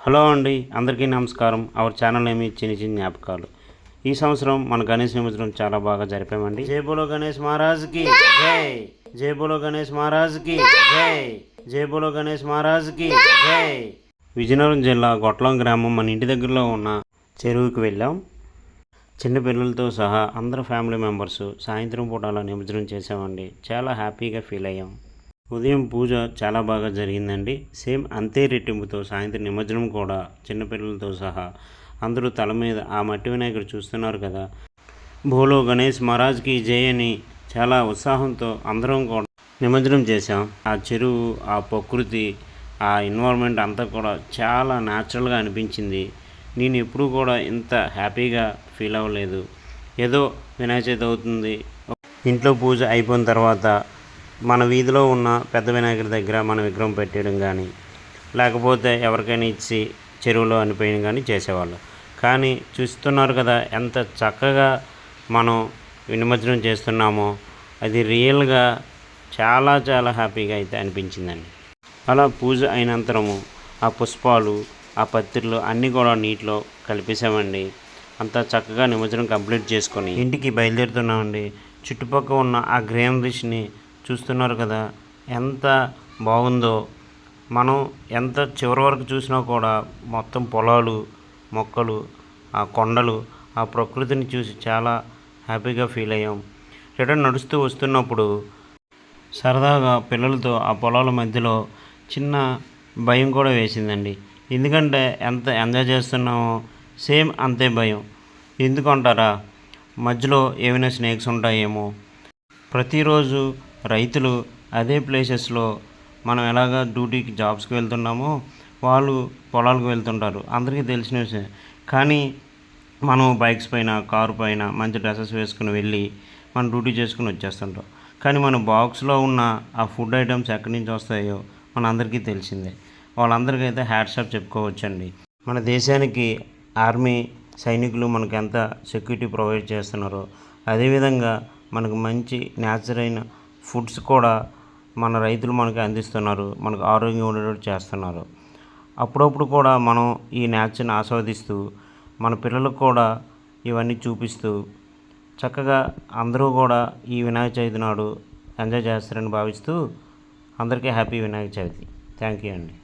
Hello అండి, అందరికీ నమస్కారం. అవర్ ఛానల్ ఏమి చిన్న చిన్న జ్ఞాపకాలు. ఈ సంవత్సరం మన గణేష్ నిమజ్జనం చాలా బాగా జరిపామండి. జై బోలో గణేష్ మహారాజ్కి జై, జై బోలో గణేష్ మహారాజ్కి జై, జై బోలో గణేష్ మహారాజ్కి జై. విజయనగరం జిల్లా గొట్లం గ్రామం మన ఇంటి దగ్గరలో ఉన్న చెరువుకి వెళ్ళాం. చిన్నపిల్లలతో సహా అందరు ఫ్యామిలీ మెంబర్స్ సాయంత్రం పూట అలా నిమజ్జనం చేసామండి. చాలా హ్యాపీగా ఫీల్ అయ్యాం. ఉదయం పూజ చాలా బాగా జరిగిందండి. సేమ్ అంతే రెట్టింపుతో సాయంత్రం నిమజ్జనం కూడా చిన్నపిల్లలతో సహా అందరూ తల మీద ఆ మట్టి వినాయకుడు చూస్తున్నారు కదా, బోలో గణేష్ మహారాజ్కి జై అని చాలా ఉత్సాహంతో అందరం కూడా నిమజ్జనం చేశాం. ఆ చెరువు, ఆ ప్రకృతి, ఆ ఎన్వైర్న్మెంట్ అంతా కూడా చాలా న్యాచురల్గా అనిపించింది. నేను ఎప్పుడూ కూడా ఇంత హ్యాపీగా ఫీల్ అవ్వలేదు. ఏదో వినాయక చవితి అవుతుంది, ఇంట్లో పూజ అయిపోయిన తర్వాత మన వీధిలో ఉన్న పెద్ద వినాయకుడి దగ్గర మన విగ్రహం పెట్టేయడం కానీ, లేకపోతే ఎవరికైనా ఇచ్చి చెరువులో అనిపోయడం కానీ చేసేవాళ్ళు. కానీ చూస్తున్నారు కదా ఎంత చక్కగా మనం నిమజ్జనం చేస్తున్నామో, అది రియల్గా చాలా చాలా హ్యాపీగా అయితే అనిపించిందండి. అలా పూజ అయినంతరము ఆ పుష్పాలు, ఆ పత్రిలు అన్నీ కూడా నీటిలో కలిపేసామండి. అంతా చక్కగా నిమజ్జనం కంప్లీట్ చేసుకొని ఇంటికి బయలుదేరుతున్నామండి. చుట్టుపక్కల ఉన్న ఆ గ్రీనరీస్ని చూస్తున్నారు కదా ఎంత బాగుందో. మనం ఎంత చివరి వరకు చూసినా కూడా మొత్తం పొలాలు, మొక్కలు, ఆ కొండలు, ఆ ప్రకృతిని చూసి చాలా హ్యాపీగా ఫీల్ అయ్యాం. రిటర్న్ నడుస్తూ వస్తున్నప్పుడు సరదాగా పిల్లలతో ఆ పొలాల మధ్యలో చిన్న భయం కూడా వేసిందండి. ఎందుకంటే ఎంత ఎంజాయ్ చేస్తున్నామో సేమ్ అంతే భయం. ఎందుకంటారా, మధ్యలో ఏమైనా స్నేక్స్ ఉంటాయేమో. ప్రతిరోజు రైతులు అదే ప్లేసెస్లో మనం ఎలాగ డ్యూటీకి జాబ్స్కి వెళ్తున్నామో వాళ్ళు పొలాలకు వెళ్తుంటారు, అందరికీ తెలిసిన విషయం. కానీ మనం బైక్స్ పైన, కారు పైన మంచి డ్రెస్సెస్ వేసుకుని వెళ్ళి మనం డ్యూటీ చేసుకుని వచ్చేస్తుంటాం. కానీ మన బాక్స్లో ఉన్న ఆ ఫుడ్ ఐటమ్స్ ఎక్కడి నుంచి వస్తాయో మన అందరికీ తెలిసిందే. వాళ్ళందరికీ అయితే హ్యాట్స్ ఆఫ్ చెప్పుకోవచ్చండి. మన దేశానికి ఆర్మీ సైనికులు మనకు ఎంత సెక్యూరిటీ ప్రొవైడ్ చేస్తున్నారో, అదేవిధంగా మనకు మంచి న్యాచురల్ అయిన ఫుడ్స్ కూడా మన రైతులు మనకి అందిస్తున్నారు, మనకు ఆరోగ్యం ఉండేటట్టు చేస్తున్నారు. అప్పుడప్పుడు కూడా మనం ఈ నేచర్ని ఆస్వాదిస్తూ మన పిల్లలకు కూడా ఇవన్నీ చూపిస్తూ చక్కగా అందరూ కూడా ఈ వినాయక చవితి నాడు ఎంజాయ్ చేస్తారని భావిస్తూ అందరికీ happy Vinayaka Chavithi. Thank you అండి.